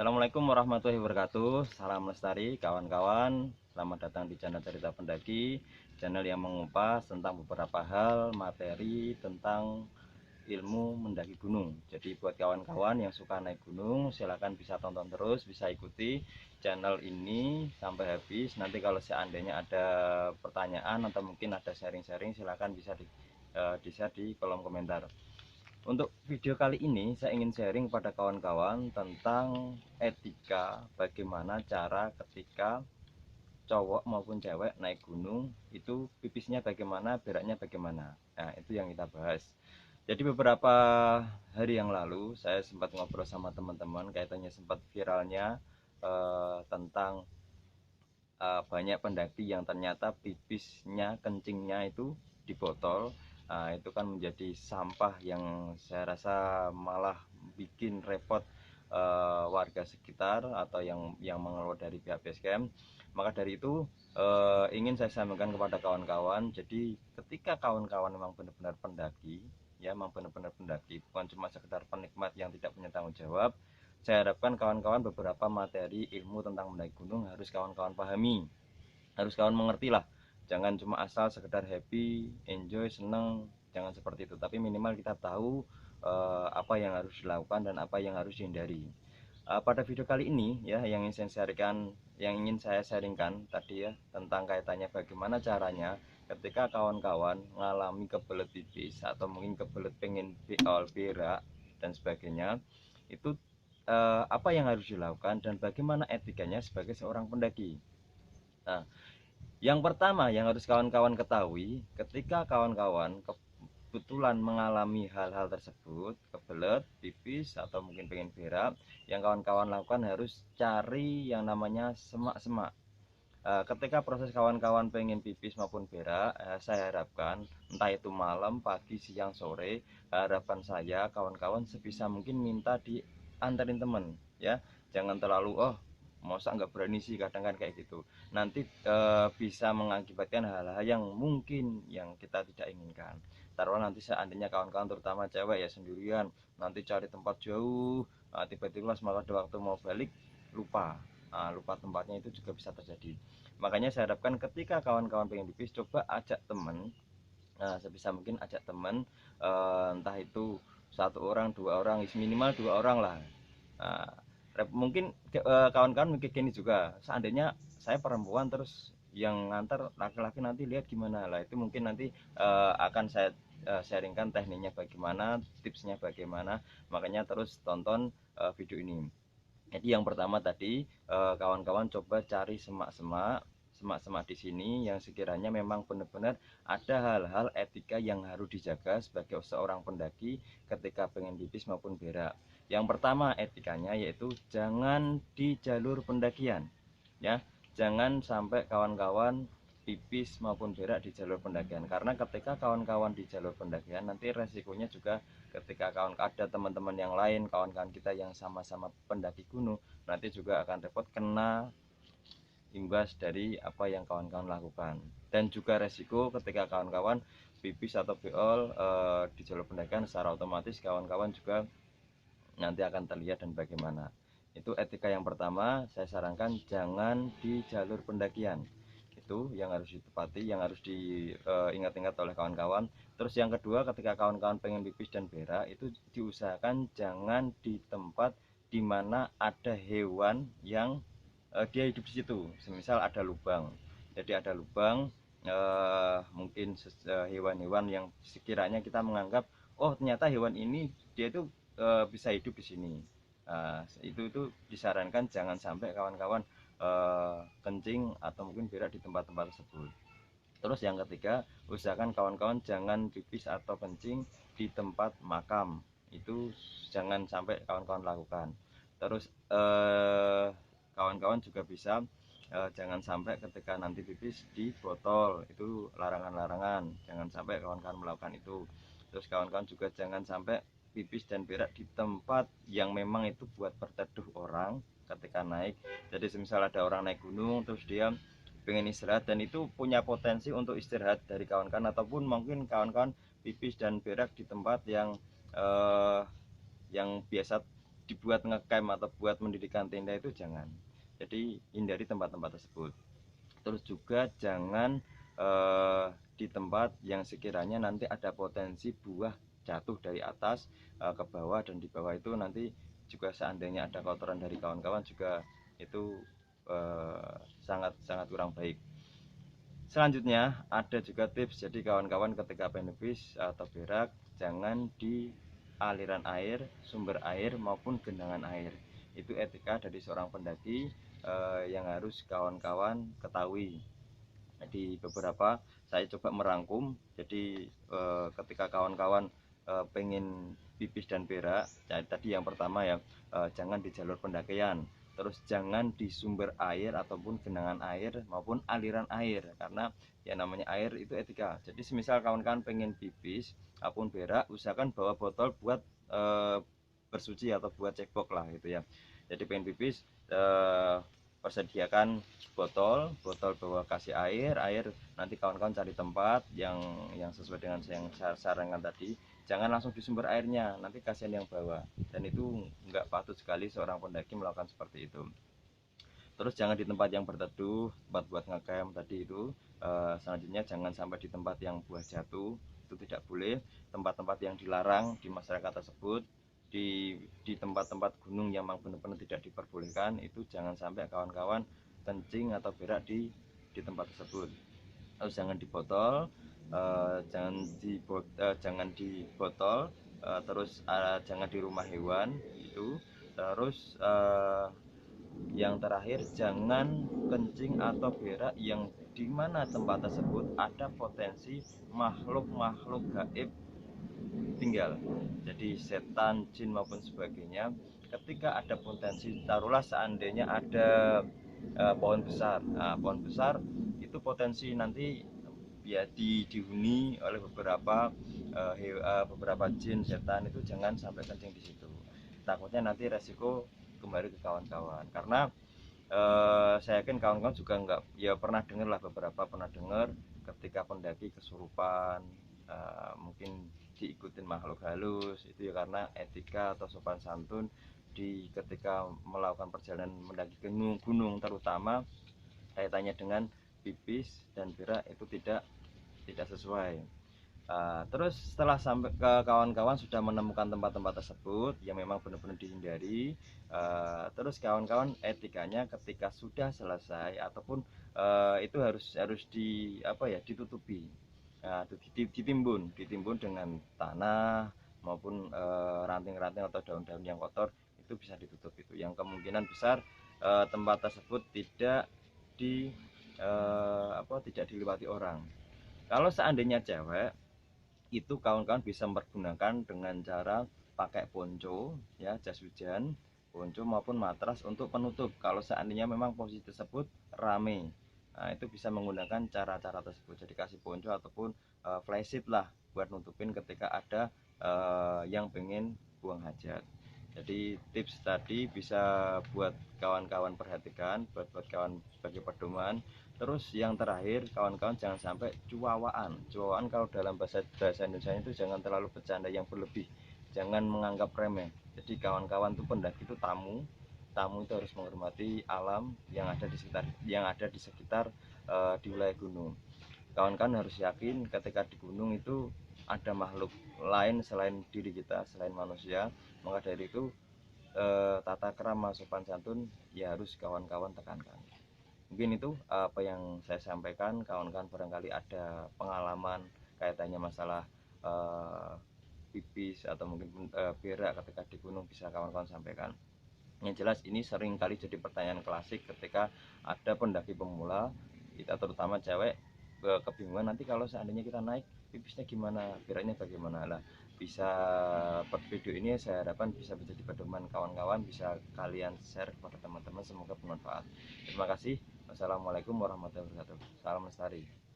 Assalamualaikum warahmatullahi wabarakatuh. Salam lestari kawan-kawan. Selamat datang di channel Cerita Pendaki, channel yang mengupas tentang beberapa hal materi tentang ilmu mendaki gunung. Jadi buat kawan-kawan yang suka naik gunung, silahkan bisa tonton terus, bisa ikuti channel ini sampai habis. Nanti kalau seandainya ada pertanyaan atau mungkin ada sharing-sharing, silahkan bisa di-share di kolom komentar. Untuk video kali ini saya ingin sharing pada kawan-kawan tentang etika bagaimana cara ketika cowok maupun cewek naik gunung itu pipisnya bagaimana, beraknya bagaimana. Nah, itu yang kita bahas. Jadi beberapa hari yang lalu saya sempat ngobrol sama teman-teman kaitannya sempat viralnya tentang banyak pendaki yang ternyata pipisnya, kencingnya itu di botol. Nah, itu kan menjadi sampah yang saya rasa malah bikin repot warga sekitar atau yang mengelola dari pihak base camp. Maka dari itu ingin saya sampaikan kepada kawan-kawan. Jadi ketika kawan-kawan memang benar-benar pendaki, ya memang benar-benar pendaki, bukan cuma sekedar penikmat yang tidak punya tanggung jawab. Saya harapkan kawan-kawan beberapa materi ilmu tentang mendaki gunung harus kawan-kawan pahami, harus kawan mengerti lah. Jangan cuma asal sekedar happy, enjoy, seneng, jangan seperti itu. Tapi minimal kita tahu apa yang harus dilakukan dan apa yang harus dihindari. Pada video kali ini ya yang ingin saya sharingkan tadi ya tentang kaitannya bagaimana caranya ketika kawan-kawan mengalami kebelet pipis atau mungkin kebelet pengen berak dan sebagainya, itu apa yang harus dilakukan dan bagaimana etikanya sebagai seorang pendaki. Nah, yang pertama yang harus kawan-kawan ketahui ketika kawan-kawan kebetulan mengalami hal-hal tersebut, kebelet, pipis, atau mungkin pengen berak, yang kawan-kawan lakukan harus cari yang namanya semak-semak. Ketika proses kawan-kawan pengen pipis maupun berak, saya harapkan entah itu malam, pagi, siang, sore, harapan saya kawan-kawan sebisa mungkin minta diantarin temen ya. Jangan terlalu masa nggak berani sih, kadang kan kayak gitu. Nanti bisa mengakibatkan hal-hal yang mungkin yang kita tidak inginkan. Taruhlah nanti seandainya kawan-kawan terutama cewek ya sendirian, nanti cari tempat jauh, tiba-tiba semangat waktu mau balik lupa. Lupa tempatnya itu juga bisa terjadi. Makanya saya harapkan ketika kawan-kawan pengen pipis, coba ajak temen. Sebisa mungkin ajak temen, entah itu satu orang, dua orang, minimal dua orang lah. Nah, mungkin kawan-kawan mikir gini juga, seandainya saya perempuan terus yang ngantar laki-laki nanti lihat gimana lah, itu mungkin nanti akan saya sharingkan tekniknya bagaimana, tipsnya bagaimana. Makanya terus tonton video ini. Jadi yang pertama tadi kawan-kawan coba cari semak-semak di sini yang sekiranya memang benar-benar ada hal-hal etika yang harus dijaga sebagai seorang pendaki ketika pengen pipis maupun berak. Yang pertama etikanya yaitu jangan di jalur pendakian, ya. Jangan sampai kawan-kawan pipis maupun berak di jalur pendakian, karena ketika kawan-kawan di jalur pendakian nanti resikonya juga ketika kawan ada teman-teman yang lain, kawan-kawan kita yang sama-sama pendaki gunung, nanti juga akan repot kena imbas dari apa yang kawan-kawan lakukan. Dan juga resiko ketika kawan-kawan pipis atau beol di jalur pendakian, secara otomatis kawan-kawan juga nanti akan terlihat dan bagaimana. Itu etika yang pertama, saya sarankan jangan di jalur pendakian. Itu yang harus ditepati, yang harus diingat-ingat oleh kawan-kawan. Terus yang kedua, ketika kawan-kawan pengen pipis dan berak, itu diusahakan jangan di tempat dimana ada hewan yang dia hidup di situ. Semisal ada lubang, jadi ada lubang, mungkin hewan-hewan yang sekiranya kita menganggap oh ternyata hewan ini dia itu bisa hidup di sini. Itu disarankan jangan sampai kawan-kawan kencing atau mungkin berak di tempat-tempat tersebut. Terus yang ketiga, usahakan kawan-kawan jangan pipis atau kencing di tempat makam. Itu jangan sampai kawan-kawan lakukan. Terus kawan-kawan juga bisa jangan sampai ketika nanti pipis di botol, itu larangan-larangan, jangan sampai kawan-kawan melakukan itu. Terus kawan-kawan juga jangan sampai pipis dan berak di tempat yang memang itu buat berteduh orang ketika naik. Jadi semisal ada orang naik gunung terus dia pengen istirahat dan itu punya potensi untuk istirahat dari kawan-kawan, ataupun mungkin kawan-kawan pipis dan berak di tempat yang biasa dibuat ngecamp atau buat mendirikan tenda itu jangan. Jadi hindari tempat-tempat tersebut. Terus juga jangan di tempat yang sekiranya nanti ada potensi buah jatuh dari atas ke bawah, dan di bawah itu nanti juga seandainya ada kotoran dari kawan-kawan juga itu sangat kurang baik. Selanjutnya ada juga tips, jadi kawan-kawan ketika penepis atau berak jangan di aliran air, sumber air maupun genangan air. Itu etika dari seorang pendaki yang harus kawan-kawan ketahui. Di beberapa saya coba merangkum, jadi ketika kawan-kawan pengen pipis dan berak, jadi tadi yang pertama ya, jangan di jalur pendakian, terus jangan di sumber air ataupun genangan air maupun aliran air, karena ya namanya air itu etika. Jadi semisal kawan-kawan pengen pipis ataupun berak, usahakan bawa botol buat bersuci atau buat cekbok lah gitu ya. Jadi pengen pipis persediakan botol bawa kasih air nanti kawan-kawan cari tempat yang sesuai dengan yang saya sarankan tadi. Jangan langsung di sumber airnya, nanti kasihan yang bawa, dan itu nggak patut sekali seorang pendaki melakukan seperti itu. Terus jangan di tempat yang berteduh, tempat buat ngecamp tadi itu. Selanjutnya jangan sampai di tempat yang buah jatuh, itu tidak boleh. Tempat-tempat yang dilarang di masyarakat tersebut, di tempat-tempat gunung yang memang benar-benar tidak diperbolehkan, itu jangan sampai kawan-kawan kencing atau berak di tempat tersebut. Terus jangan di botol, jangan di botol, terus jangan di rumah hewan itu. Terus yang terakhir, jangan kencing atau berak yang dimana tempat tersebut ada potensi makhluk-makhluk gaib tinggal, jadi setan, jin maupun sebagainya. Ketika ada potensi, taruhlah seandainya ada pohon besar, pohon besar itu potensi nanti ya dihuni oleh beberapa jin, setan, itu jangan sampai kencing di situ. Takutnya nanti resiko kembali ke kawan-kawan, karena saya yakin kawan-kawan juga nggak ya pernah dengar lah, beberapa pernah dengar ketika pendaki kesurupan, mungkin diikutin makhluk halus, itu ya karena etika atau sopan santun di ketika melakukan perjalanan mendaki gunung terutama kaitannya dengan pipis dan berak itu tidak sesuai. Terus setelah sampai ke kawan-kawan sudah menemukan tempat-tempat tersebut yang memang benar-benar dihindari, terus kawan-kawan etikanya ketika sudah selesai ataupun itu harus ditutupi, ditimbun dengan tanah maupun ranting-ranting atau daun-daun yang kotor, itu bisa ditutup. Itu yang kemungkinan besar tempat tersebut tidak dilewati orang. Kalau seandainya cewek, itu kawan-kawan bisa mempergunakan dengan cara pakai ponco ya, jas hujan, ponco maupun matras untuk penutup. Kalau seandainya memang posisi tersebut rame, nah itu bisa menggunakan cara-cara tersebut, jadi kasih ponco ataupun flysheet lah buat nutupin ketika ada yang pengen buang hajat. Jadi tips tadi bisa buat kawan-kawan perhatikan, buat kawan sebagai pedoman. Terus yang terakhir, kawan-kawan jangan sampai cuawaan. Cuawaan kalau dalam bahasa Indonesia itu jangan terlalu bercanda yang berlebih, jangan menganggap remeh. Jadi kawan-kawan itu pendaki itu tamu itu harus menghormati alam yang ada di sekitar di wilayah gunung. Kawan-kawan harus yakin ketika di gunung itu ada makhluk lain selain diri kita, selain manusia. Maka dari itu tata krama sopan santun ya harus kawan-kawan tekankan. Mungkin itu apa yang saya sampaikan. Kawan-kawan barangkali ada pengalaman kaitannya masalah pipis atau mungkin berak ketika di gunung, bisa kawan-kawan sampaikan. Yang jelas ini sering kali jadi pertanyaan klasik ketika ada pendaki pemula, kita terutama cewek, kebingungan nanti kalau seandainya kita naik pipisnya gimana, beraknya bagaimana lah. Bisa per video ini saya harapkan bisa menjadi pedoman kawan-kawan, bisa kalian share kepada teman-teman, semoga bermanfaat. Terima kasih. Wassalamualaikum warahmatullahi wabarakatuh. Salam lestari.